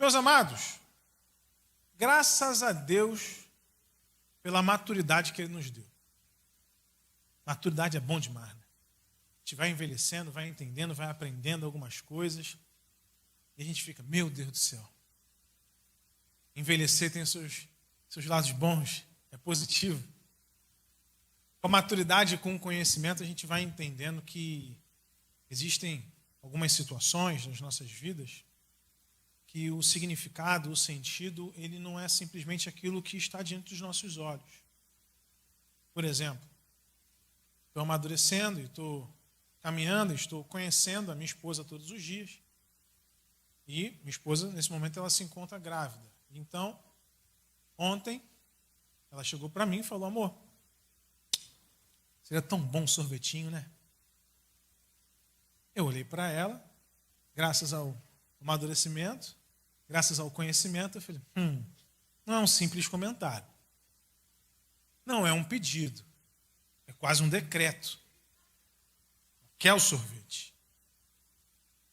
Meus amados, graças a Deus pela maturidade que Ele nos deu. Maturidade é bom demais, né? A gente vai envelhecendo, vai entendendo, vai aprendendo algumas coisas e a gente fica, meu Deus do céu. Envelhecer tem seus lados bons, é positivo. Com a maturidade e com o conhecimento a gente vai entendendo que existem algumas situações nas nossas vidas que o significado, o sentido, ele não é simplesmente aquilo que está diante dos nossos olhos. Por exemplo, estou amadurecendo e estou caminhando, estou conhecendo a minha esposa todos os dias. E minha esposa, nesse momento, ela se encontra grávida. Então, ontem, ela chegou para mim e falou, amor, seria tão bom um sorvetinho, né? Eu olhei para ela, graças ao amadurecimento, graças ao conhecimento, eu falei, não é um simples comentário. Não é um pedido. É quase um decreto. Quer o sorvete?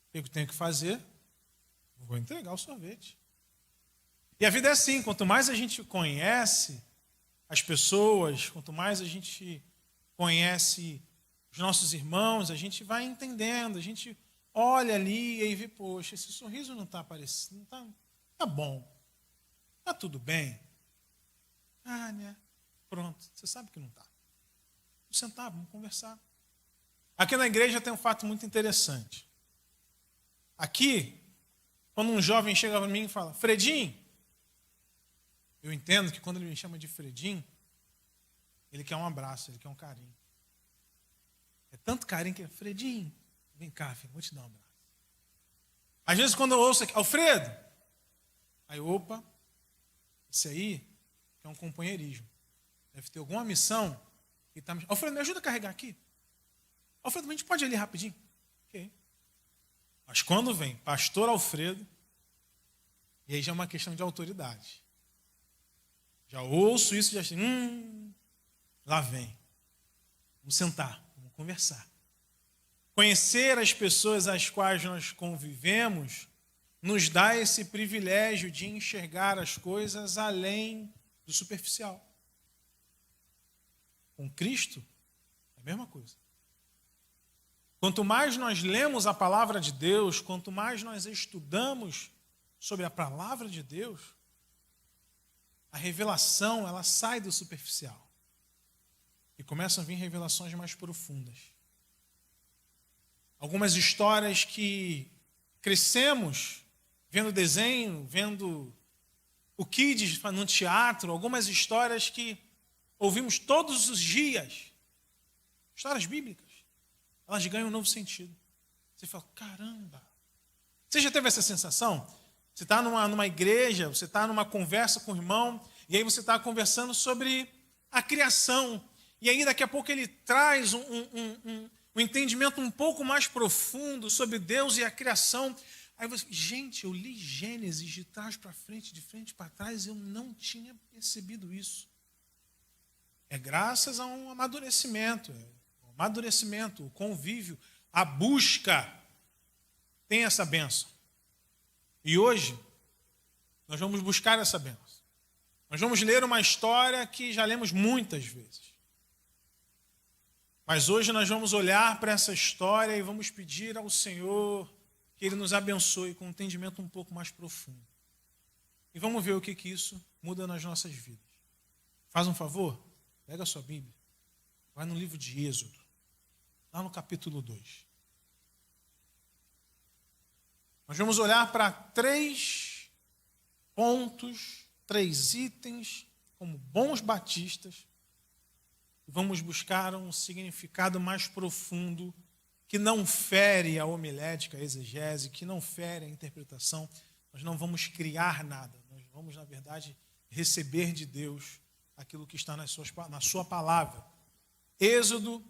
O que eu tenho que fazer? Vou entregar o sorvete. E a vida é assim, quanto mais a gente conhece as pessoas, quanto mais a gente conhece os nossos irmãos, a gente vai entendendo, a gente olha ali e aí vê, poxa, esse sorriso não está aparecendo, não tá bom, está tudo bem. Ah, né? Pronto, você sabe que não está. Vamos sentar, vamos conversar. Aqui na igreja tem um fato muito interessante. Aqui, quando um jovem chega para mim e fala, Fredinho, eu entendo que quando ele me chama de Fredinho, ele quer um abraço, ele quer um carinho. É tanto carinho que é, Fredinho, vem cá, filho, vou te dar um abraço. Às vezes quando eu ouço aqui, Alfredo, aí opa, esse aí é um companheirismo. Deve ter alguma missão que está me... Alfredo, me ajuda a carregar aqui. Alfredo, a gente pode ir ali rapidinho? Ok. Mas quando vem pastor Alfredo, e aí já é uma questão de autoridade. Já ouço isso e já achei, lá vem. Vamos sentar, vamos conversar. Conhecer as pessoas às quais nós convivemos nos dá esse privilégio de enxergar as coisas além do superficial. Com Cristo, é a mesma coisa. Quanto mais nós lemos a palavra de Deus, quanto mais nós estudamos sobre a palavra de Deus, a revelação, ela sai do superficial. E começam a vir revelações mais profundas. Algumas histórias que crescemos vendo desenho, vendo o Kids no teatro, algumas histórias que ouvimos todos os dias, histórias bíblicas, elas ganham um novo sentido. Você fala, caramba. Você já teve essa sensação? Você está numa igreja, você está numa conversa com o irmão, e aí você está conversando sobre a criação. E aí daqui a pouco ele traz um entendimento um pouco mais profundo sobre Deus e a criação. Aí você, gente, eu li Gênesis de trás para frente, de frente para trás, eu não tinha percebido isso. É graças a um amadurecimento, o convívio, a busca tem essa bênção. E hoje, nós vamos buscar essa bênção. Nós vamos ler uma história que já lemos muitas vezes. Mas hoje nós vamos olhar para essa história e vamos pedir ao Senhor que Ele nos abençoe com um entendimento um pouco mais profundo. E vamos ver o que isso muda nas nossas vidas. Faz um favor, pega a sua Bíblia, vai no livro de Êxodo, lá no capítulo 2. Nós vamos olhar para 3 pontos, 3 itens, como bons batistas, e vamos buscar um significado mais profundo, que não fere a homilética, a exegese, que não fere a interpretação. Nós não vamos criar nada, nós vamos, na verdade, receber de Deus aquilo que está na sua palavra. Êxodo,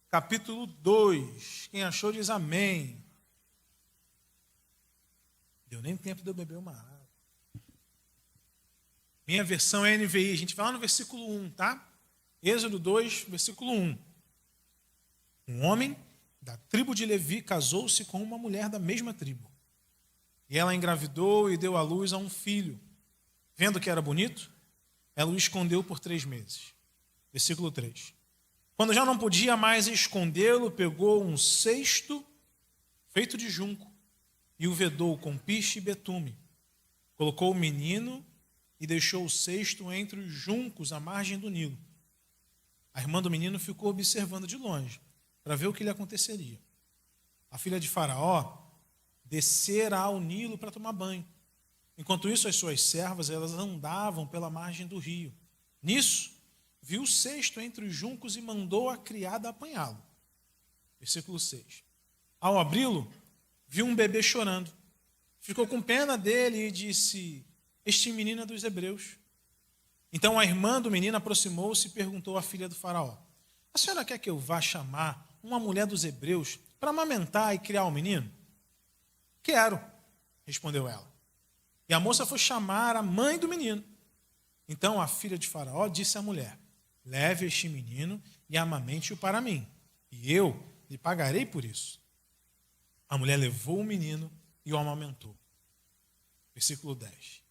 capítulo 2. Quem achou diz amém. Deu nem tempo de eu beber uma água. Minha versão é NVI. A gente vai lá no versículo 1, tá? Êxodo 2, versículo 1. Um homem da tribo de Levi casou-se com uma mulher da mesma tribo. E ela engravidou e deu à luz a um filho. Vendo que era bonito, ela o escondeu por 3 meses. Versículo 3. Quando já não podia mais escondê-lo, pegou um cesto feito de junco e o vedou com piche e betume. Colocou o menino e deixou o cesto entre os juncos à margem do Nilo. A irmã do menino ficou observando de longe para ver o que lhe aconteceria. A filha de Faraó descera ao Nilo para tomar banho. Enquanto isso, as suas servas elas andavam pela margem do rio. Nisso, viu o cesto entre os juncos e mandou a criada apanhá-lo. Versículo 6. Ao abri-lo, viu um bebê chorando. Ficou com pena dele e disse: este menino é dos hebreus. Então a irmã do menino aproximou-se e perguntou à filha do Faraó: a senhora quer que eu vá chamar uma mulher dos hebreus para amamentar e criar o menino? Quero, respondeu ela. E a moça foi chamar a mãe do menino. Então a filha de Faraó disse à mulher: leve este menino e amamente-o para mim, e eu lhe pagarei por isso. A mulher levou o menino e o amamentou. Versículo 10.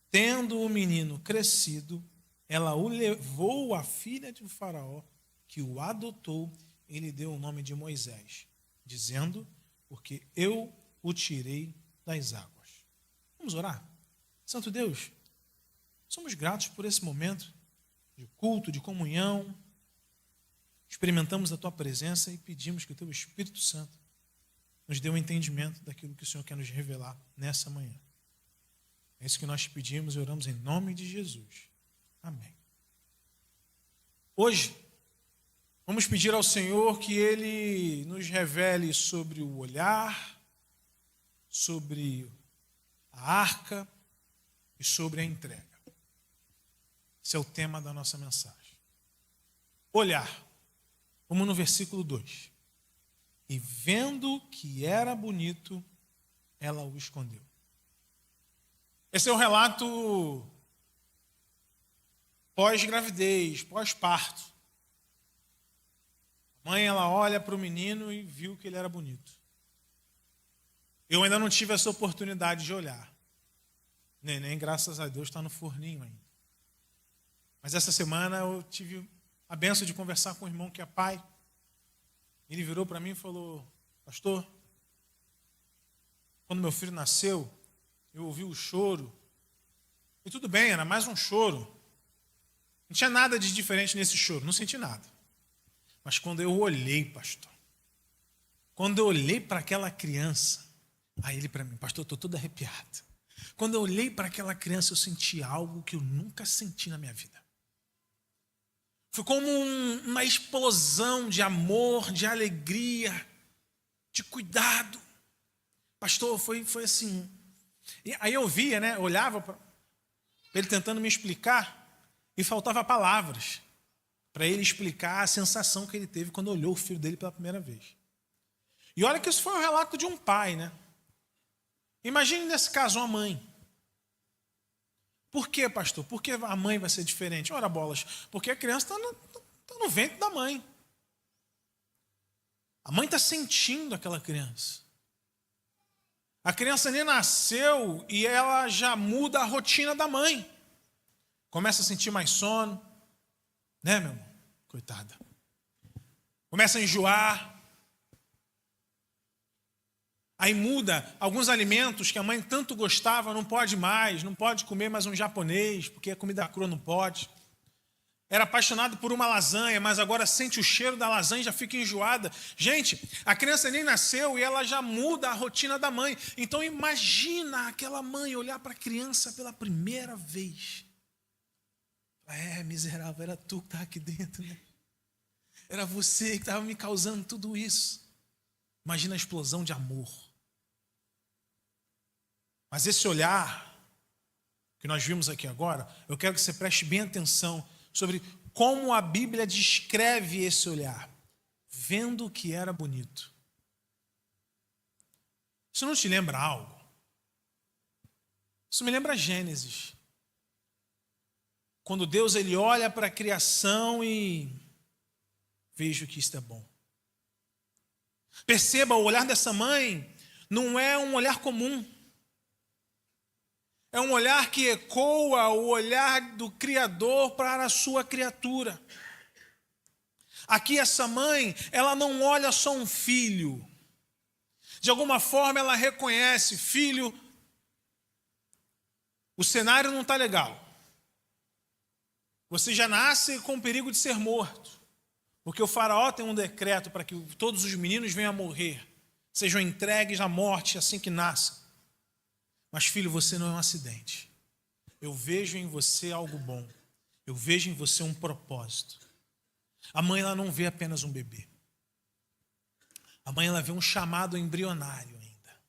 Tendo o menino crescido, ela o levou à filha de Faraó, que o adotou, e lhe deu o nome de Moisés, dizendo: porque eu o tirei das águas. Vamos orar? Santo Deus, somos gratos por esse momento de culto, de comunhão. Experimentamos a Tua presença e pedimos que o Teu Espírito Santo nos dê um entendimento daquilo que o Senhor quer nos revelar nessa manhã. É isso que nós pedimos e oramos em nome de Jesus. Amém. Hoje, vamos pedir ao Senhor que Ele nos revele sobre o olhar, sobre a arca e sobre a entrega. Esse é o tema da nossa mensagem. Olhar. Vamos no versículo 2. E vendo que era bonito, ela o escondeu. Esse é o relato pós-gravidez, pós-parto. A mãe, ela olha para o menino e viu que ele era bonito. Eu ainda não tive essa oportunidade de olhar. Neném, graças a Deus, está no forninho ainda. Mas essa semana eu tive a bênção de conversar com um irmão que é pai. Ele virou para mim e falou: pastor, quando meu filho nasceu, eu ouvi o choro. E tudo bem, era mais um choro. Não tinha nada de diferente nesse choro, não senti nada. Mas quando eu olhei, pastor, quando eu olhei para aquela criança, aí ele para mim: pastor, eu estou todo arrepiado. Quando eu olhei para aquela criança, eu senti algo que eu nunca senti na minha vida. Foi como uma explosão de amor, de alegria, de cuidado. Pastor, foi assim. E aí eu via, né? Olhava para ele tentando me explicar e faltava palavras para ele explicar a sensação que ele teve quando olhou o filho dele pela primeira vez. E olha que isso foi o relato de um pai, né? Imagine nesse caso uma mãe. Por quê, pastor? Por que a mãe vai ser diferente? Ora, bolas, porque a criança está no ventre da mãe. A mãe está sentindo aquela criança. A criança nem nasceu e ela já muda a rotina da mãe. Começa a sentir mais sono. Né, meu irmão? Coitada. Começa a enjoar. Aí muda alguns alimentos que a mãe tanto gostava, não pode mais, não pode comer mais um japonês, porque a comida crua não pode. Era apaixonado por uma lasanha, mas agora sente o cheiro da lasanha e já fica enjoada. Gente, a criança nem nasceu e ela já muda a rotina da mãe. Então imagina aquela mãe olhar para a criança pela primeira vez. Miserável, era tu que estava aqui dentro, né? Era você que estava me causando tudo isso. Imagina a explosão de amor. Mas esse olhar que nós vimos aqui agora, eu quero que você preste bem atenção sobre como a Bíblia descreve esse olhar. Vendo que era bonito. Isso não te lembra algo? Isso me lembra Gênesis. Quando Deus ele olha para a criação e vejo que isto é bom. Perceba, o olhar dessa mãe não é um olhar comum. É um olhar que ecoa o olhar do Criador para a sua criatura. Aqui essa mãe, ela não olha só um filho. De alguma forma ela reconhece, filho, o cenário não está legal. Você já nasce com o perigo de ser morto. Porque o faraó tem um decreto para que todos os meninos venham a morrer. Sejam entregues à morte assim que nascem. Mas filho, você não é um acidente. Eu vejo em você algo bom. Eu vejo em você um propósito. A mãe, ela não vê apenas um bebê. A mãe, ela vê um chamado embrionário ainda.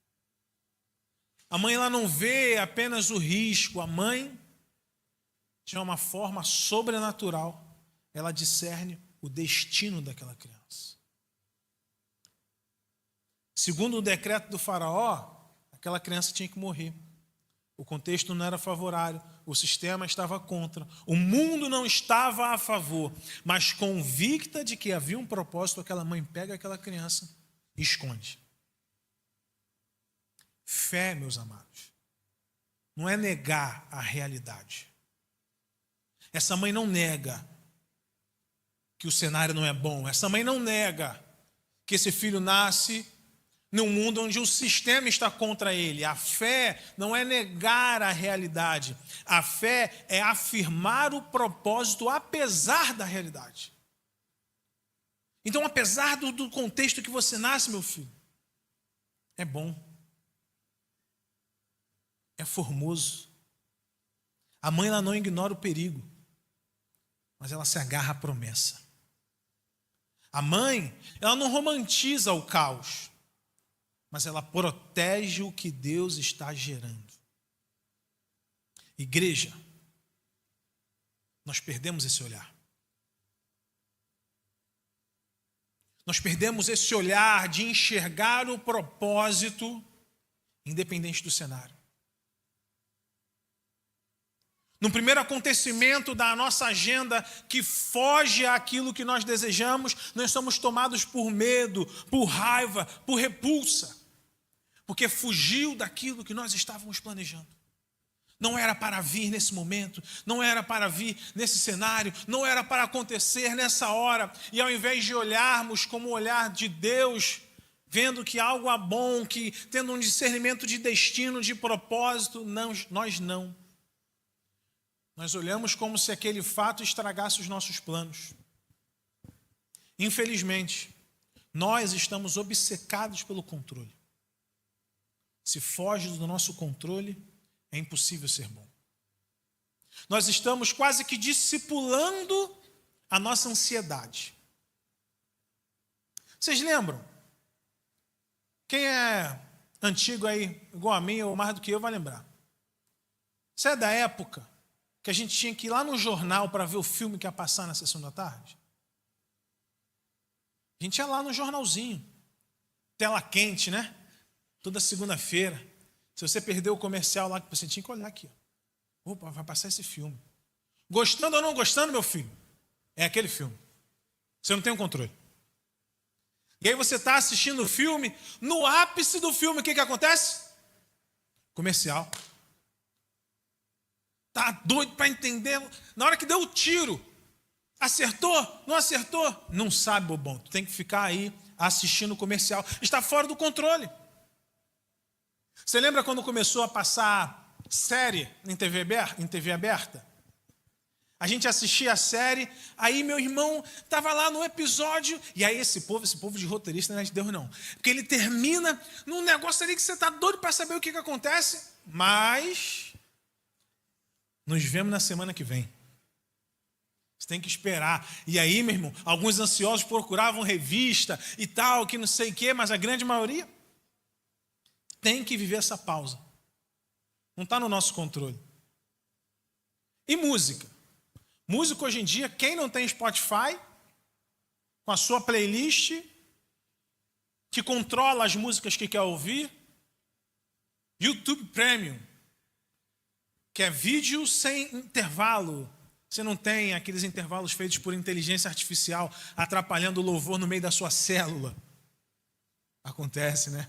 A mãe, ela não vê apenas o risco. A mãe, de uma forma sobrenatural, ela discerne o destino daquela criança. Segundo o decreto do faraó, aquela criança tinha que morrer. O contexto não era favorável, o sistema estava contra, o mundo não estava a favor, mas convicta de que havia um propósito, aquela mãe pega aquela criança e esconde. Fé, meus amados, não é negar a realidade. Essa mãe não nega que o cenário não é bom, essa mãe não nega que esse filho nasce num mundo onde o sistema está contra ele. A fé não é negar a realidade. A fé é afirmar o propósito apesar da realidade. Então, apesar do contexto que você nasce, meu filho, é bom. É formoso. A mãe, ela não ignora o perigo, mas ela se agarra à promessa. A mãe, ela não romantiza o caos, mas ela protege o que Deus está gerando. Igreja, nós perdemos esse olhar. Nós perdemos esse olhar de enxergar o propósito, independente do cenário. No primeiro acontecimento da nossa agenda que foge àquilo que nós desejamos, nós somos tomados por medo, por raiva, por repulsa. Porque fugiu daquilo que nós estávamos planejando. Não era para vir nesse momento, não era para vir nesse cenário, não era para acontecer nessa hora. E ao invés de olharmos como o olhar de Deus, vendo que algo é bom, que tendo um discernimento de destino, de propósito, não, nós não. Nós olhamos como se aquele fato estragasse os nossos planos. Infelizmente, nós estamos obcecados pelo controle. Se foge do nosso controle, é impossível ser bom. Nós estamos quase que discipulando a nossa ansiedade. Vocês lembram? Quem é antigo aí, igual a mim ou mais do que eu, vai lembrar. Isso é da época que a gente tinha que ir lá no jornal para ver o filme que ia passar na sessão da tarde. A gente ia lá no jornalzinho, tela quente, né? Toda segunda-feira. Se você perdeu o comercial lá, você tinha que olhar aqui. Opa, vai passar esse filme. Gostando ou não gostando, meu filho, é aquele filme. Você não tem um controle. E aí você está assistindo o filme, no ápice do filme, o que acontece? Comercial. Tá doido para entender. Na hora que deu o tiro, acertou? Não acertou? Não sabe, bobão. Tu tem que ficar aí assistindo o comercial. Está fora do controle. Você lembra quando começou a passar série em TV aberta? A gente assistia a série, aí meu irmão estava lá no episódio, e aí esse povo de roteirista não é de Deus não. Porque ele termina num negócio ali que você está doido para saber o que acontece, mas nos vemos na semana que vem. Você tem que esperar. E aí, meu irmão, alguns ansiosos procuravam revista e tal, que não sei o quê, mas a grande maioria tem que viver essa pausa. Não está no nosso controle. E música? Música hoje em dia, quem não tem Spotify, com a sua playlist, que controla as músicas que quer ouvir, YouTube Premium, que é vídeo sem intervalo. Você não tem aqueles intervalos feitos por inteligência artificial atrapalhando o louvor no meio da sua célula. Acontece, né?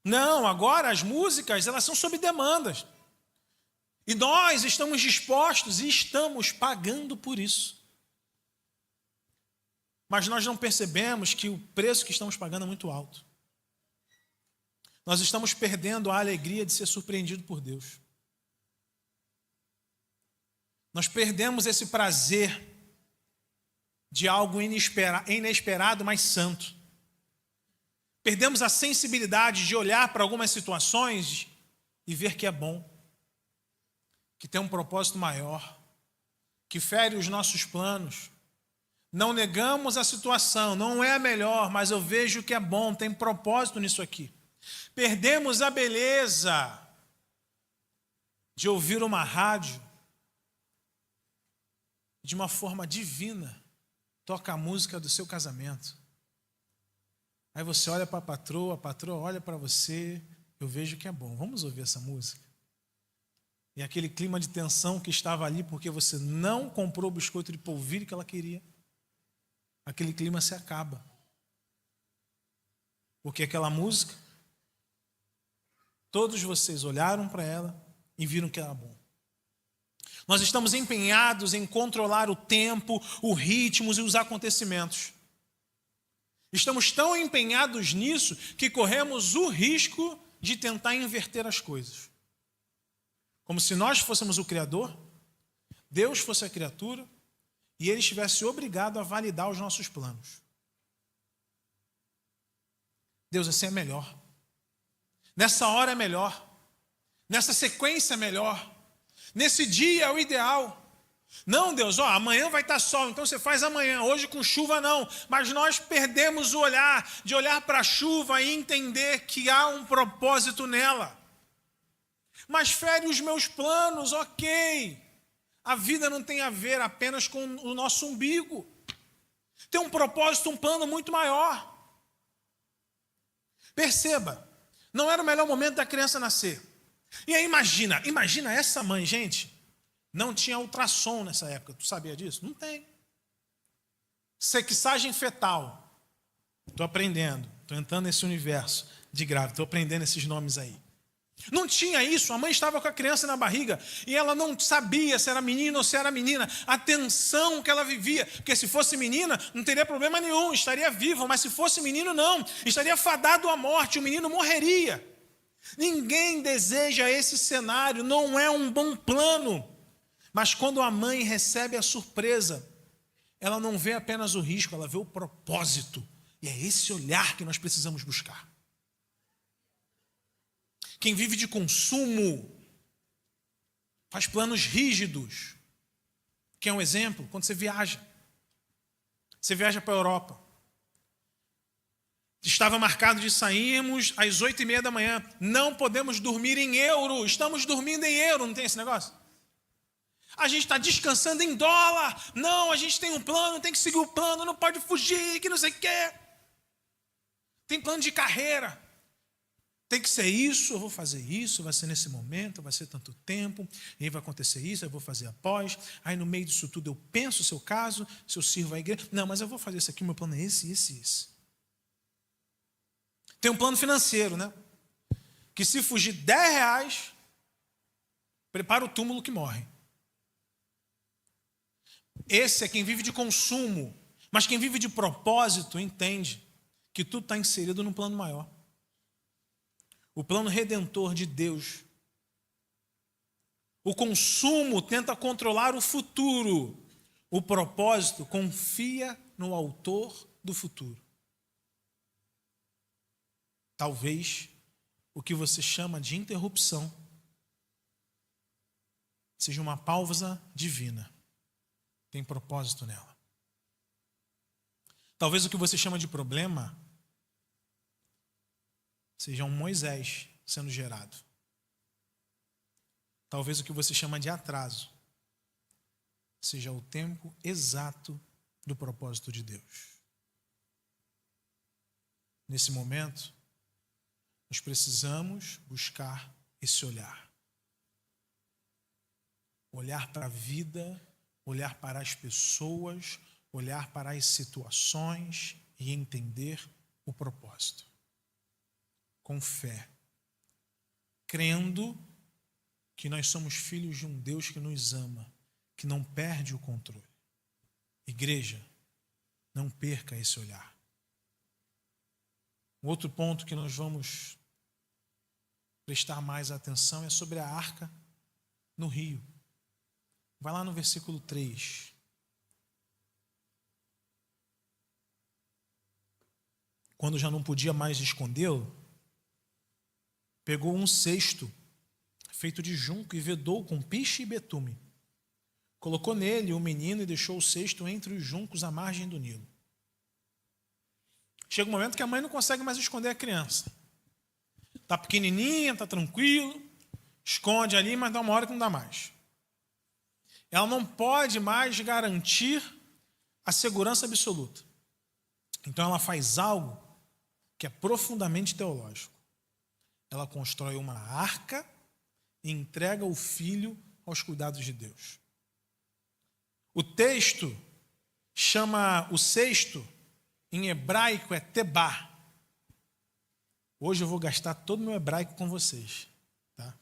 Não, agora as músicas, elas são sob demandas. E nós estamos dispostos e estamos pagando por isso. Mas nós não percebemos que o preço que estamos pagando é muito alto. Nós estamos perdendo a alegria de ser surpreendido por Deus. Nós perdemos esse prazer de algo inesperado, mas santo. Perdemos a sensibilidade de olhar para algumas situações e ver que é bom, que tem um propósito maior, que fere os nossos planos. Não negamos a situação, não é a melhor, mas eu vejo que é bom, tem propósito nisso aqui. Perdemos a beleza de ouvir uma rádio de uma forma divina, toca a música do seu casamento. Aí você olha para a patroa olha para você, eu vejo que é bom, vamos ouvir essa música. E aquele clima de tensão que estava ali porque você não comprou o biscoito de polvilho que ela queria, aquele clima se acaba. Porque aquela música, todos vocês olharam para ela e viram que era bom. Nós estamos empenhados em controlar o tempo, os ritmos e os acontecimentos. Estamos tão empenhados nisso que corremos o risco de tentar inverter as coisas. Como se nós fôssemos o Criador, Deus fosse a criatura e Ele estivesse obrigado a validar os nossos planos. Deus, assim é melhor. Nessa hora é melhor. Nessa sequência é melhor. Nesse dia é o ideal. Não, Deus, amanhã vai estar sol, então você faz amanhã, hoje com chuva não. Mas nós perdemos o olhar, de olhar para a chuva e entender que há um propósito nela. Mas fere os meus planos, ok. A vida não tem a ver apenas com o nosso umbigo. Tem um propósito, um plano muito maior. Perceba, não era o melhor momento da criança nascer. E aí imagina essa mãe, gente, não tinha ultrassom nessa época, tu sabia disso? Não tem. Sexagem fetal, estou aprendendo, estou entrando nesse universo de grávida, estou aprendendo esses nomes aí. Não tinha isso, a mãe estava com a criança na barriga e ela não sabia se era menino ou se era menina, a tensão que ela vivia, porque se fosse menina não teria problema nenhum, estaria viva, mas se fosse menino não, estaria fadado à morte, o menino morreria. Ninguém deseja esse cenário, não é um bom plano. Mas quando a mãe recebe a surpresa, ela não vê apenas o risco, ela vê o propósito. E é esse olhar que nós precisamos buscar. Quem vive de consumo faz planos rígidos. Quer um exemplo? Quando você viaja para a Europa. Estava marcado de sairmos às 8h30 da manhã. Não podemos dormir em euro. Estamos dormindo em euro, não tem esse negócio? A gente está descansando em dólar. Não, a gente tem um plano, tem que seguir o plano, não pode fugir, que não sei o quê. Tem plano de carreira. Tem que ser isso, eu vou fazer isso, vai ser nesse momento, vai ser tanto tempo, e aí vai acontecer isso, eu vou fazer após. Aí no meio disso tudo eu penso o seu caso, se eu sirvo a igreja. Não, mas eu vou fazer isso aqui, meu plano é esse, esse e esse. Tem um plano financeiro, né? Que se fugir R$10, prepara o túmulo que morre. Esse é quem vive de consumo, mas quem vive de propósito entende que tudo está inserido num plano maior. O plano redentor de Deus. O consumo tenta controlar o futuro. O propósito confia no autor do futuro. Talvez o que você chama de interrupção seja uma pausa divina. Tem propósito nela. Talvez o que você chama de problema seja um Moisés sendo gerado. Talvez o que você chama de atraso seja o tempo exato do propósito de Deus. Nesse momento, nós precisamos buscar esse olhar. Olhar para a vida, olhar para as pessoas, olhar para as situações e entender o propósito. com fé, crendo que nós somos filhos de um Deus que nos ama, que não perde o controle. Igreja, não perca esse olhar. Um outro ponto que nós vamos prestar mais atenção é sobre a arca no rio. Vai lá no versículo 3. Quando já não podia mais escondê-lo, pegou um cesto feito de junco e vedou com piche e betume. Colocou nele o menino e deixou o cesto entre os juncos à margem do Nilo. Chega um momento que a mãe não consegue mais esconder a criança. Está pequenininha, está tranquilo, esconde ali, mas dá uma hora que não dá mais. Ela não pode mais garantir a segurança absoluta. Então ela faz algo que é profundamente teológico. Ela constrói uma arca e entrega o filho aos cuidados de Deus. O texto chama o cesto, em hebraico é tebá. Hoje eu vou gastar todo o meu hebraico com vocês. Tá?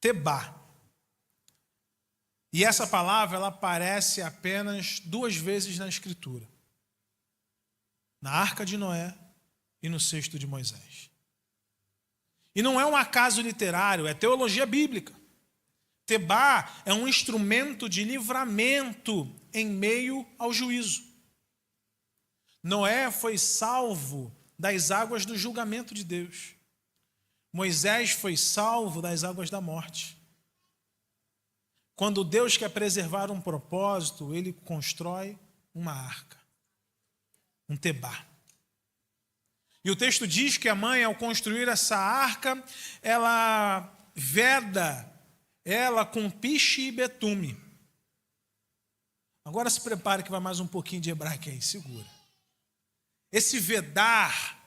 Tebá. E essa palavra ela aparece apenas 2 vezes na Escritura. Na arca de Noé e no cesto de Moisés. E não é um acaso literário, é teologia bíblica. Tebá é um instrumento de livramento em meio ao juízo. Noé foi salvo das águas do julgamento de Deus. Moisés foi salvo das águas da morte. Quando Deus quer preservar um propósito, ele constrói uma arca, um tebá. E o texto diz que a mãe, ao construir essa arca, ela veda ela com piche e betume. Agora se prepare que vai mais um pouquinho de hebraico aí, segura. Esse vedar,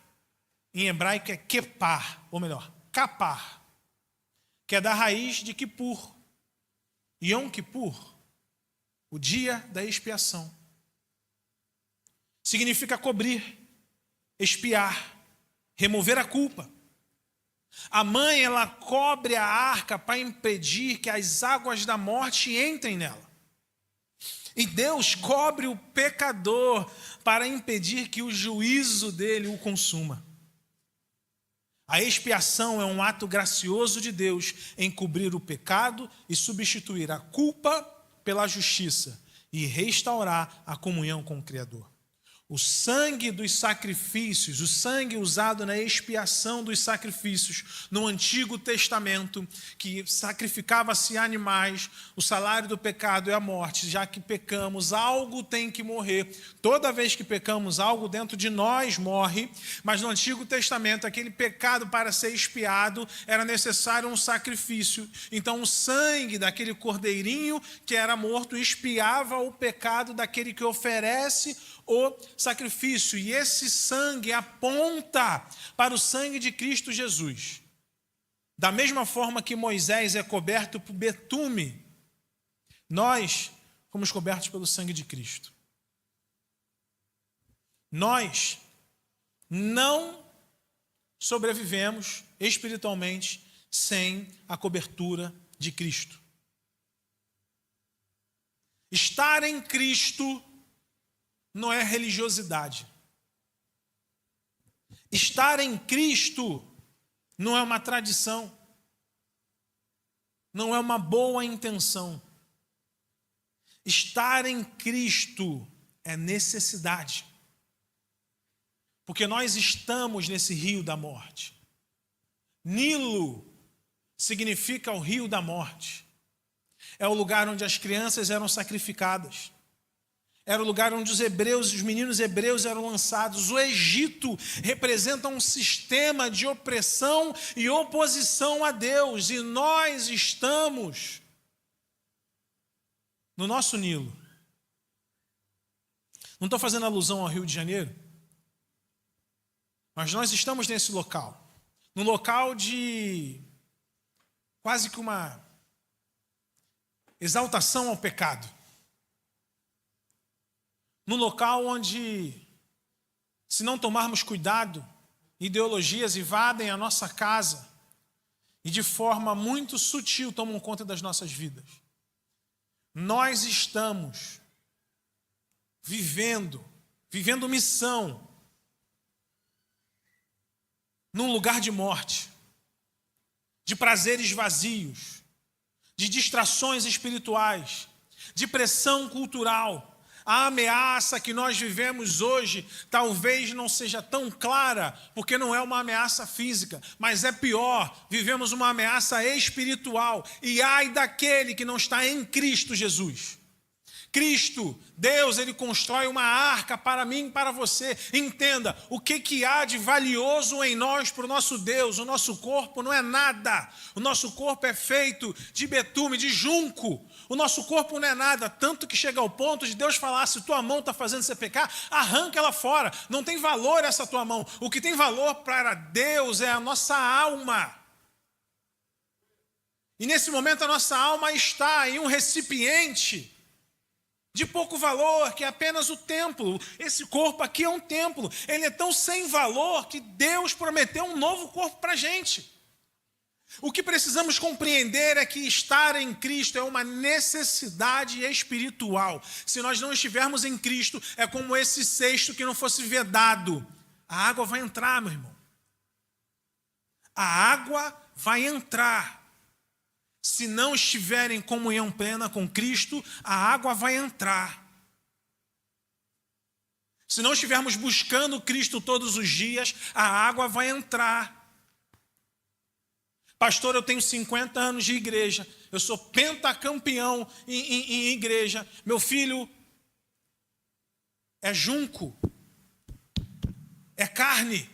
em hebraico, é kepar, ou melhor, kapar, que é da raiz de Kippur. Yom Kippur, o dia da expiação. Significa cobrir, expiar, remover a culpa. A mãe, ela cobre a arca para impedir que as águas da morte entrem nela. E Deus cobre o pecador para impedir que o juízo dele o consuma. A expiação é um ato gracioso de Deus em cobrir o pecado e substituir a culpa pela justiça e restaurar a comunhão com o Criador. O sangue dos sacrifícios, o sangue usado na expiação dos sacrifícios no Antigo Testamento, que sacrificava-se animais, o salário do pecado é a morte. Já que pecamos, algo tem que morrer. Toda vez que pecamos, algo dentro de nós morre. Mas no Antigo Testamento, aquele pecado para ser expiado, era necessário um sacrifício. Então o sangue daquele cordeirinho que era morto expiava o pecado daquele que oferece o sacrifício, e esse sangue aponta para o sangue de Cristo Jesus. Da mesma forma que Moisés é coberto por betume, nós fomos cobertos pelo sangue de Cristo. Nós não sobrevivemos espiritualmente sem a cobertura de Cristo. Estar em Cristo não é religiosidade. Estar em Cristo não é uma tradição. Não é uma boa intenção. Estar em Cristo é necessidade. Porque nós estamos nesse rio da morte. Nilo significa o rio da morte. É o lugar onde as crianças eram sacrificadas. Era o lugar onde os meninos hebreus eram lançados. O Egito representa um sistema de opressão e oposição a Deus. E nós estamos no nosso Nilo. Não estou fazendo alusão ao Rio de Janeiro, mas nós estamos nesse local. Num local de quase que uma exaltação ao pecado. Num local onde, se não tomarmos cuidado, ideologias invadem a nossa casa e de forma muito sutil tomam conta das nossas vidas. Nós estamos vivendo missão num lugar de morte, de prazeres vazios, de distrações espirituais, de pressão cultural. A ameaça que nós vivemos hoje talvez não seja tão clara, porque não é uma ameaça física, mas é pior, vivemos uma ameaça espiritual. E ai daquele que não está em Cristo Jesus. Cristo, Deus, Ele constrói uma arca para mim e para você. Entenda, o que há de valioso em nós para o nosso Deus? O nosso corpo não é nada. O nosso corpo é feito de betume, de junco. O nosso corpo não é nada, tanto que chega ao ponto de Deus falar, se tua mão está fazendo você pecar, arranca ela fora. Não tem valor essa tua mão. O que tem valor para Deus é a nossa alma. E nesse momento a nossa alma está em um recipiente de pouco valor, que é apenas o templo. Esse corpo aqui é um templo. Ele é tão sem valor que Deus prometeu um novo corpo para a gente. O que precisamos compreender é que estar em Cristo é uma necessidade espiritual. Se nós não estivermos em Cristo, é como esse cesto que não fosse vedado. A água vai entrar, meu irmão. A água vai entrar. Se não estiver em comunhão plena com Cristo, a água vai entrar. Se não estivermos buscando Cristo todos os dias, a água vai entrar. Pastor, eu tenho 50 anos de igreja, eu sou pentacampeão em igreja, meu filho é junco, é carne,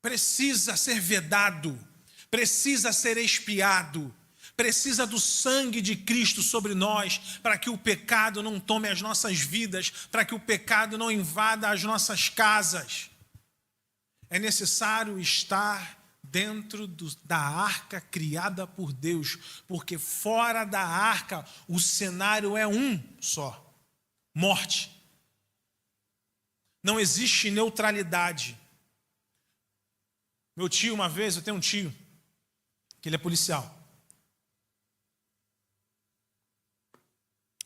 precisa ser vedado. Precisa ser expiado, precisa do sangue de Cristo sobre nós, para que o pecado não tome as nossas vidas, para que o pecado não invada as nossas casas. É necessário estar dentro da arca criada por Deus, porque fora da arca o cenário é um só: morte. Não existe neutralidade. Meu tio, uma vez, eu tenho um tio, que ele é policial.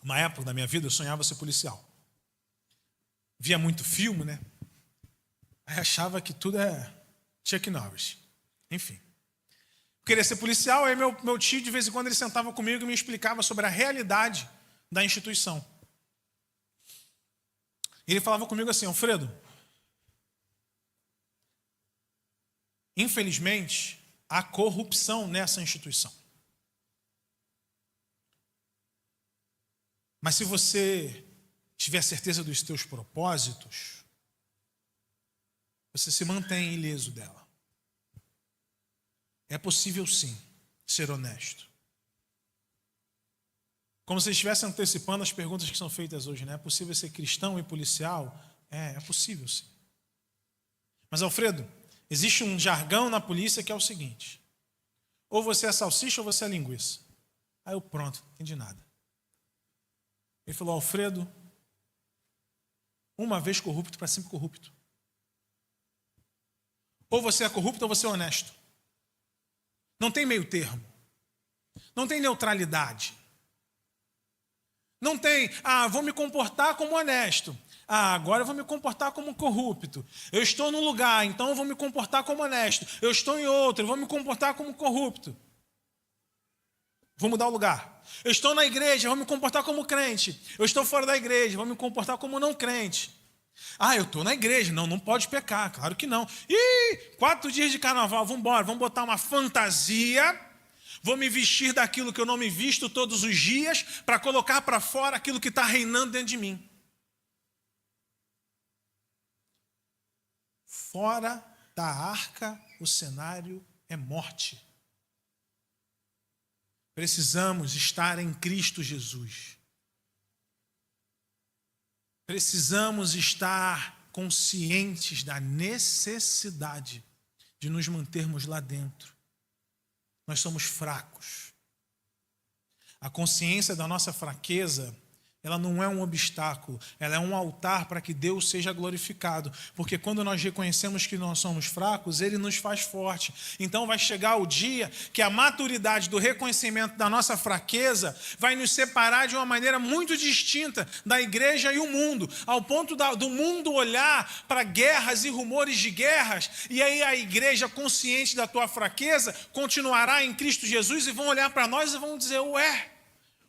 Uma época da minha vida eu sonhava ser policial. Via muito filme, né? Aí achava que tudo é Chuck Norris. Enfim. Queria ser policial, aí meu tio de vez em quando ele sentava comigo e me explicava sobre a realidade da instituição. Ele falava comigo assim: Alfredo, infelizmente, há corrupção nessa instituição. Mas se você tiver certeza dos teus propósitos, você se mantém ileso dela. É possível sim ser honesto. Como se estivesse antecipando as perguntas que são feitas hoje, né? É possível ser cristão e policial? É possível sim. Mas Alfredo, existe um jargão na polícia que é o seguinte: ou você é salsicha ou você é linguiça. Aí eu, pronto, não entendi nada. Ele falou: Alfredo, uma vez corrupto, para sempre corrupto. Ou você é corrupto ou você é honesto. Não tem meio termo. Não tem neutralidade. Não tem, vou me comportar como honesto. Agora eu vou me comportar como corrupto. Eu estou num lugar, então eu vou me comportar como honesto. Eu estou em outro, eu vou me comportar como corrupto. Vou mudar o lugar. Eu estou na igreja, vou me comportar como crente. Eu estou fora da igreja, vou me comportar como não crente. Eu estou na igreja, não pode pecar, claro que não. 4 dias de carnaval, vamos embora, vamos botar uma fantasia. Vou me vestir daquilo que eu não me visto todos os dias, para colocar para fora aquilo que está reinando dentro de mim. Fora da arca, o cenário é morte. Precisamos estar em Cristo Jesus. Precisamos estar conscientes da necessidade de nos mantermos lá dentro. Nós somos fracos. A consciência da nossa fraqueza ela não é um obstáculo, ela é um altar para que Deus seja glorificado. Porque quando nós reconhecemos que nós somos fracos, Ele nos faz forte. Então vai chegar o dia que a maturidade do reconhecimento da nossa fraqueza vai nos separar de uma maneira muito distinta da igreja e o mundo, ao ponto do mundo olhar para guerras e rumores de guerras, e aí a igreja, consciente da tua fraqueza, continuará em Cristo Jesus e vão olhar para nós e vão dizer: ué,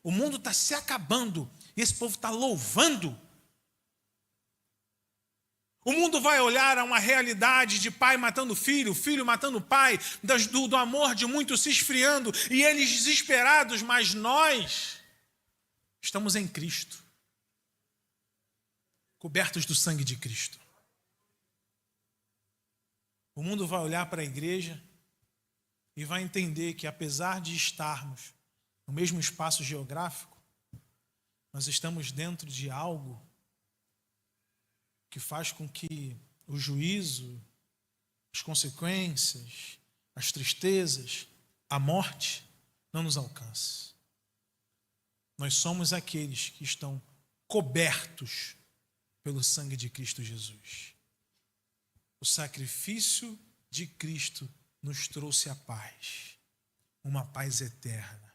o mundo está se acabando. E esse povo está louvando. O mundo vai olhar a uma realidade de pai matando filho, filho matando pai, do amor de muitos se esfriando, e eles desesperados, mas nós estamos em Cristo, cobertos do sangue de Cristo. O mundo vai olhar para a igreja e vai entender que, apesar de estarmos no mesmo espaço geográfico, nós estamos dentro de algo que faz com que o juízo, as consequências, as tristezas, a morte não nos alcance. Nós somos aqueles que estão cobertos pelo sangue de Cristo Jesus. O sacrifício de Cristo nos trouxe a paz, uma paz eterna.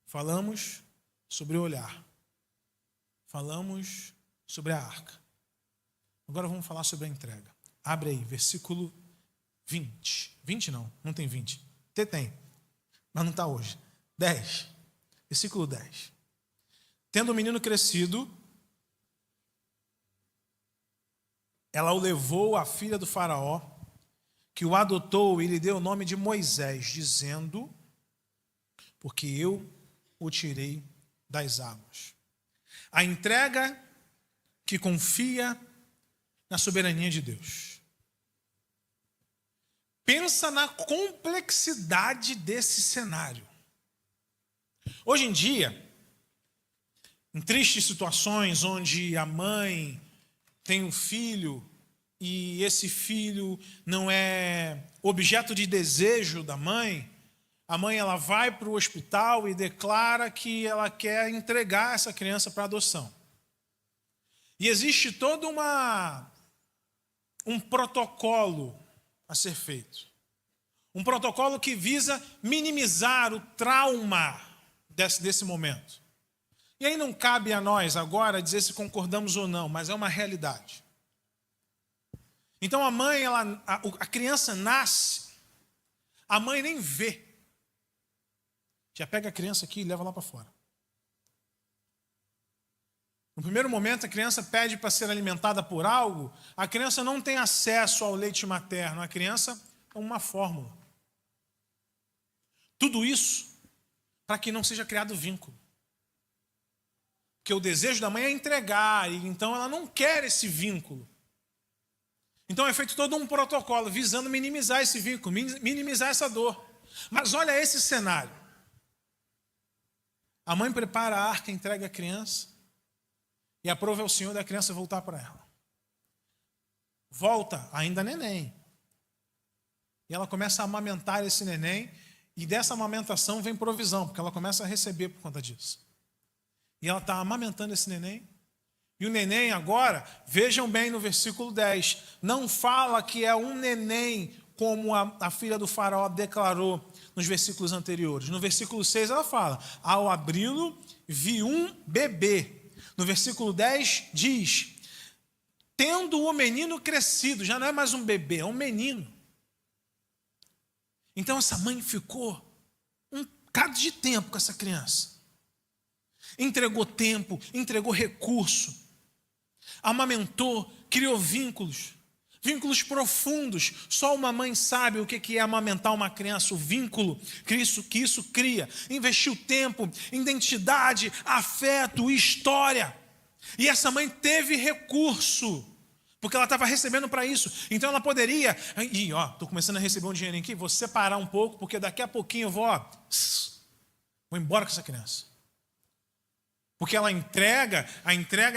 Falamos sobre o olhar. Falamos sobre a arca. Agora vamos falar sobre a entrega. Abre aí, versículo 20. 20 não tem 20. Tem, mas não está hoje. 10. Versículo 10. Tendo o menino crescido, ela o levou à filha do faraó, que o adotou e lhe deu o nome de Moisés, dizendo: porque eu o tirei das águas. A entrega que confia na soberania de Deus. Pensa na complexidade desse cenário. Hoje em dia, em tristes situações onde a mãe tem um filho e esse filho não é objeto de desejo da mãe, a mãe ela vai para o hospital e declara que ela quer entregar essa criança para adoção. E existe todo um protocolo a ser feito. Um protocolo que visa minimizar o trauma desse momento. E aí não cabe a nós agora dizer se concordamos ou não, mas é uma realidade. Então a mãe, a criança nasce, a mãe nem vê. Já pega a criança aqui e leva lá para fora. No primeiro momento, a criança pede para ser alimentada por algo, a criança não tem acesso ao leite materno, a criança é uma fórmula. Tudo isso para que não seja criado vínculo. Porque o desejo da mãe é entregar, e então ela não quer esse vínculo. Então é feito todo um protocolo visando minimizar esse vínculo, minimizar essa dor. Mas olha esse cenário. A mãe prepara a arca, entrega a criança e aprova ao Senhor da criança voltar para ela. Volta, ainda neném. E ela começa a amamentar esse neném, e dessa amamentação vem provisão, porque ela começa a receber por conta disso. E ela está amamentando esse neném. E o neném agora, vejam bem no versículo 10, não fala que é um neném como a filha do faraó declarou nos versículos anteriores. No versículo 6 ela fala: ao abri-lo, vi um bebê. No versículo 10 diz: tendo o menino crescido, já não é mais um bebê, é um menino. Então essa mãe ficou um bocado de tempo com essa criança. Entregou tempo, entregou recurso, amamentou, criou vínculos profundos. Só uma mãe sabe o que é amamentar uma criança, o vínculo que isso cria. Investiu tempo, identidade, afeto, história. E essa mãe teve recurso, porque ela estava recebendo para isso. Então ela poderia, estou começando a receber um dinheirinho aqui, vou separar um pouco, porque daqui a pouquinho eu vou embora com essa criança. Porque a entrega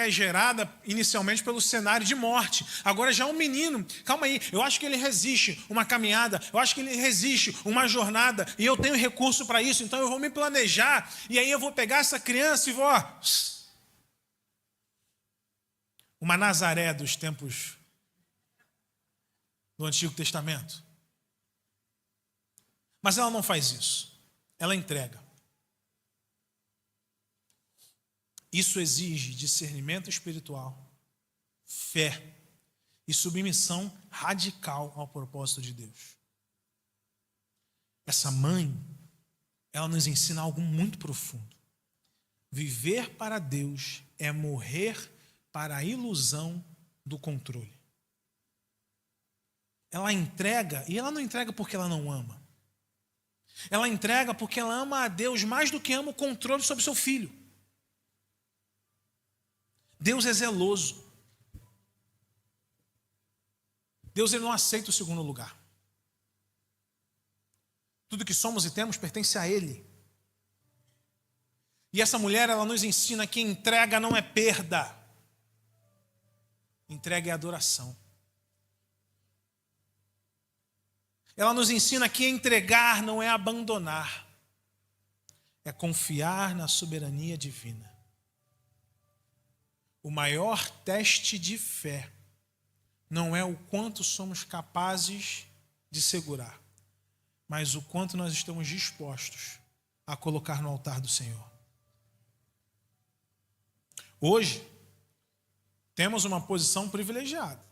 é gerada inicialmente pelo cenário de morte. Agora já é um menino, calma aí, eu acho que ele resiste uma caminhada, eu acho que ele resiste uma jornada, e eu tenho recurso para isso, então eu vou me planejar, e aí eu vou pegar essa criança e vou... Uma Nazaré dos tempos do Antigo Testamento. Mas ela não faz isso, ela entrega. Isso exige discernimento espiritual, fé e submissão radical ao propósito de Deus. Essa mãe, ela nos ensina algo muito profundo. Viver para Deus é morrer para a ilusão do controle. Ela entrega, e ela não entrega porque ela não ama. Ela entrega porque ela ama a Deus mais do que ama o controle sobre seu filho. Deus é zeloso. Deus, ele não aceita o segundo lugar. Tudo que somos e temos pertence a Ele. E essa mulher, ela nos ensina que entrega não é perda. Entrega é adoração. Ela nos ensina que entregar não é abandonar. É confiar na soberania divina. O maior teste de fé não é o quanto somos capazes de segurar, mas o quanto nós estamos dispostos a colocar no altar do Senhor. Hoje, temos uma posição privilegiada,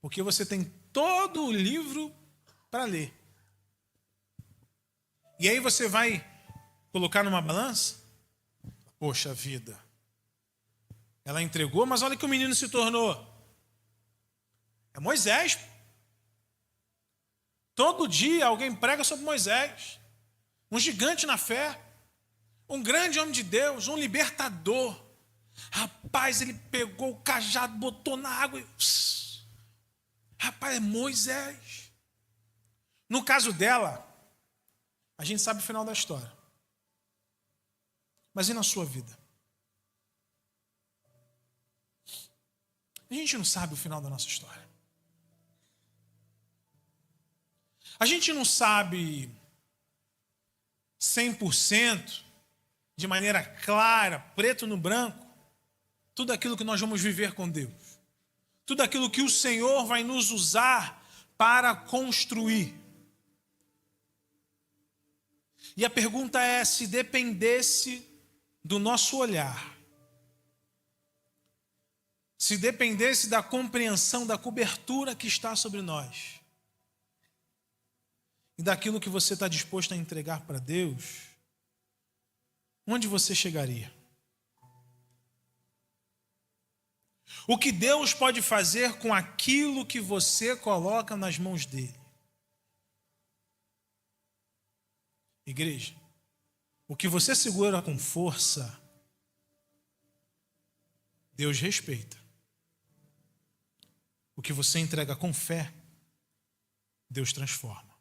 porque você tem todo o livro para ler. E aí você vai colocar numa balança? Poxa vida, ela entregou, mas olha que o menino se tornou. É Moisés. Todo dia alguém prega sobre Moisés. Um gigante na fé. Um grande homem de Deus, um libertador. Rapaz, ele pegou o cajado, botou na água e... Rapaz, é Moisés. No caso dela, a gente sabe o final da história. Mas e na sua vida? A gente não sabe o final da nossa história. A gente não sabe 100%, de maneira clara, preto no branco, tudo aquilo que nós vamos viver com Deus. Tudo aquilo que o Senhor vai nos usar para construir. E a pergunta é, se dependesse do nosso olhar, se dependesse da compreensão, da cobertura que está sobre nós, e daquilo que você está disposto a entregar para Deus, onde você chegaria? O que Deus pode fazer com aquilo que você coloca nas mãos dele? Igreja, o que você segura com força, Deus respeita. O que você entrega com fé, Deus transforma.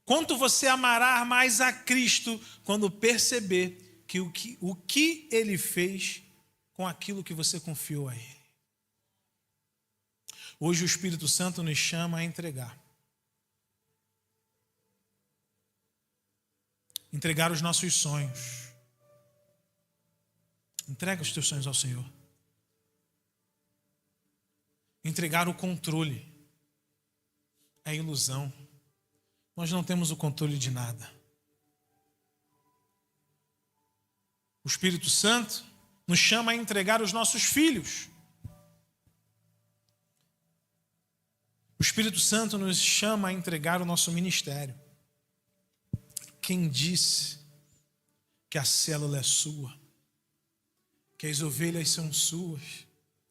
Quanto você amará mais a Cristo quando perceber que o que Ele fez com aquilo que você confiou a Ele. Hoje o Espírito Santo nos chama a entregar. Entregar os nossos sonhos. Entrega os teus sonhos ao Senhor. Entregar o controle. É ilusão. Nós não temos o controle de nada. O Espírito Santo nos chama a entregar os nossos filhos. O Espírito Santo nos chama a entregar o nosso ministério. Quem disse que a célula é sua, que as ovelhas são suas,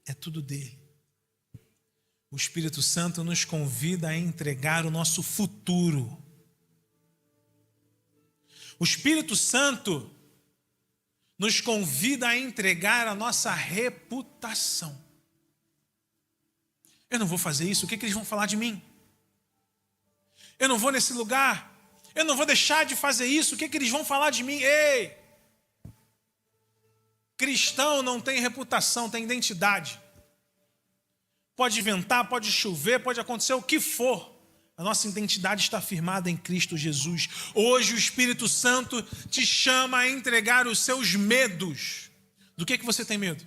é tudo dele. O Espírito Santo nos convida a entregar o nosso futuro. O Espírito Santo nos convida a entregar a nossa reputação. Eu não vou fazer isso, o que eles vão falar de mim? Eu não vou nesse lugar, eu não vou deixar de fazer isso, o que eles vão falar de mim? Ei, Cristão não tem reputação, tem identidade. Pode ventar, pode chover, pode acontecer o que for. A nossa identidade está firmada em Cristo Jesus. Hoje o Espírito Santo te chama a entregar os seus medos. Do que você tem medo?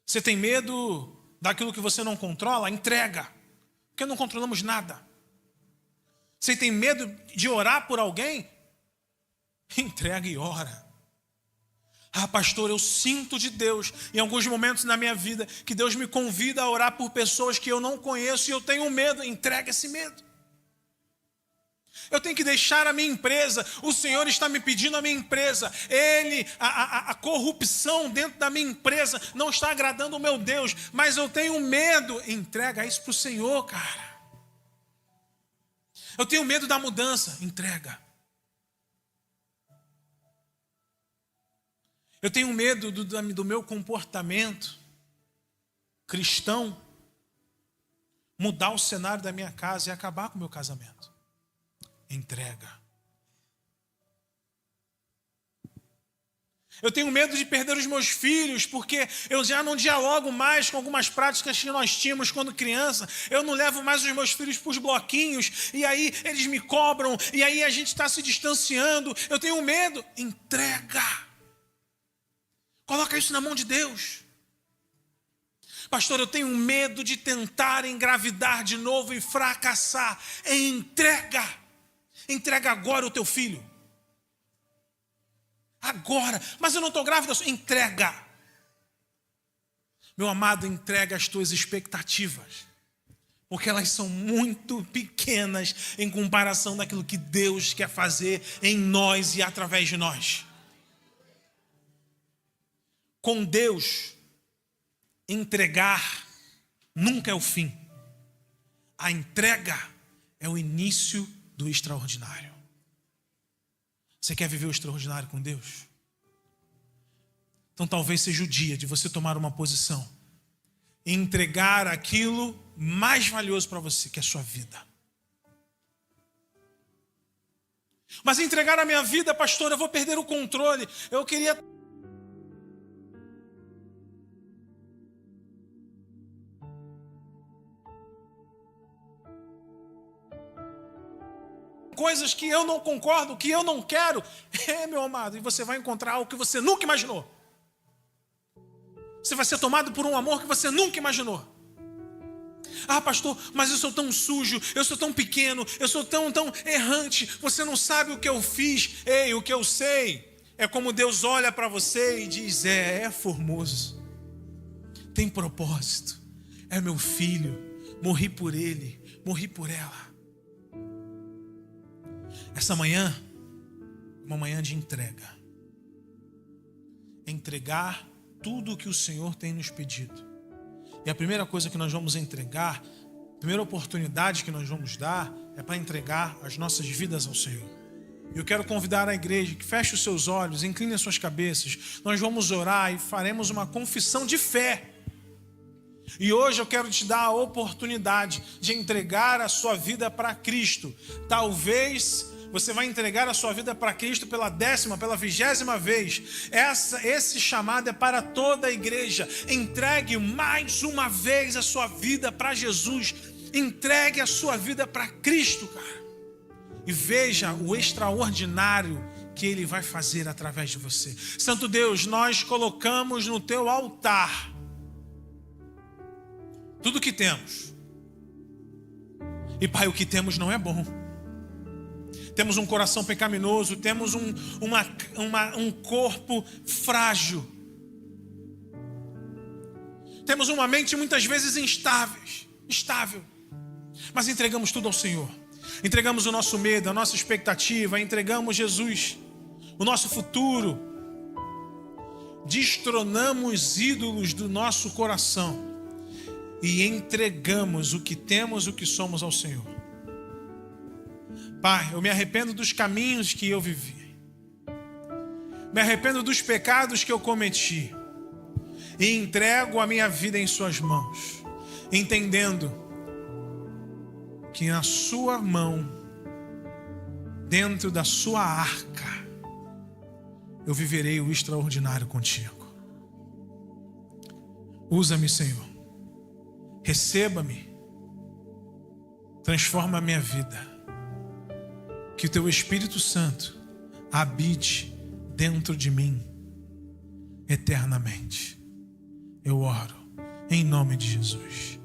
Você tem medo daquilo que você não controla? Entrega. Porque não controlamos nada. Você tem medo de orar por alguém? Entrega e ora. Ah, pastor, eu sinto de Deus, em alguns momentos na minha vida, que Deus me convida a orar por pessoas que eu não conheço e eu tenho medo. Entrega esse medo. Eu tenho que deixar a minha empresa. O Senhor está me pedindo a minha empresa. A corrupção dentro da minha empresa não está agradando o meu Deus, mas eu tenho medo. Entrega isso para o Senhor, cara. Eu tenho medo da mudança. Entrega. Eu tenho medo do meu comportamento cristão mudar o cenário da minha casa e acabar com o meu casamento. Entrega. Eu tenho medo de perder os meus filhos, porque eu já não dialogo mais com algumas práticas que nós tínhamos quando criança. Eu não levo mais os meus filhos para os bloquinhos, e aí eles me cobram, e aí a gente está se distanciando. Eu tenho medo. Entrega. Coloca isso na mão de Deus. Pastor, eu tenho medo de tentar engravidar de novo e fracassar. Entrega. Entrega agora o teu filho. Agora. Mas eu não estou grávida. Entrega. Meu amado, entrega as tuas expectativas. Porque elas são muito pequenas em comparação daquilo que Deus quer fazer em nós e através de nós. Com Deus, entregar nunca é o fim. A entrega é o início do extraordinário. Você quer viver o extraordinário com Deus? Então talvez seja o dia de você tomar uma posição e entregar aquilo mais valioso para você, que é a sua vida. Mas entregar a minha vida, pastor, eu vou perder o controle. Eu queria... coisas que eu não concordo, que eu não quero. Meu amado, e você vai encontrar algo que você nunca imaginou. Você vai ser tomado por um amor que você nunca imaginou. Ah, pastor, mas eu sou tão sujo, eu sou tão pequeno, eu sou tão errante, você não sabe o que eu fiz. Ei, o que eu sei é como Deus olha para você e diz, é formoso, tem propósito, é meu filho, morri por ele, morri por ela. Essa manhã é uma manhã de entrega. Entregar tudo o que o Senhor tem nos pedido. E a primeira coisa que nós vamos entregar, a primeira oportunidade que nós vamos dar, é para entregar as nossas vidas ao Senhor. Eu quero convidar a igreja que feche os seus olhos, incline as suas cabeças. Nós vamos orar e faremos uma confissão de fé. E hoje eu quero te dar a oportunidade de entregar a sua vida para Cristo. Talvez você vai entregar a sua vida para Cristo pela 10ª, pela 20ª vez. Esse chamado é para toda a igreja. Entregue mais uma vez a sua vida para Jesus. Entregue a sua vida para Cristo, cara. E veja o extraordinário que Ele vai fazer através de você. Santo Deus, nós colocamos no teu altar tudo que temos. E Pai, o que temos não é bom. Temos um coração pecaminoso, temos um corpo frágil. Temos uma mente muitas vezes instável. Mas entregamos tudo ao Senhor. Entregamos o nosso medo, a nossa expectativa, entregamos Jesus, o nosso futuro. Destronamos ídolos do nosso coração e entregamos o que temos, o que somos ao Senhor. Pai, eu me arrependo dos caminhos que eu vivi. Me arrependo dos pecados que eu cometi. E entrego a minha vida em suas mãos, entendendo que na sua mão, dentro da sua arca, eu viverei o extraordinário contigo. Usa-me, Senhor. Receba-me. Transforma a minha vida. Que o teu Espírito Santo habite dentro de mim eternamente. Eu oro em nome de Jesus.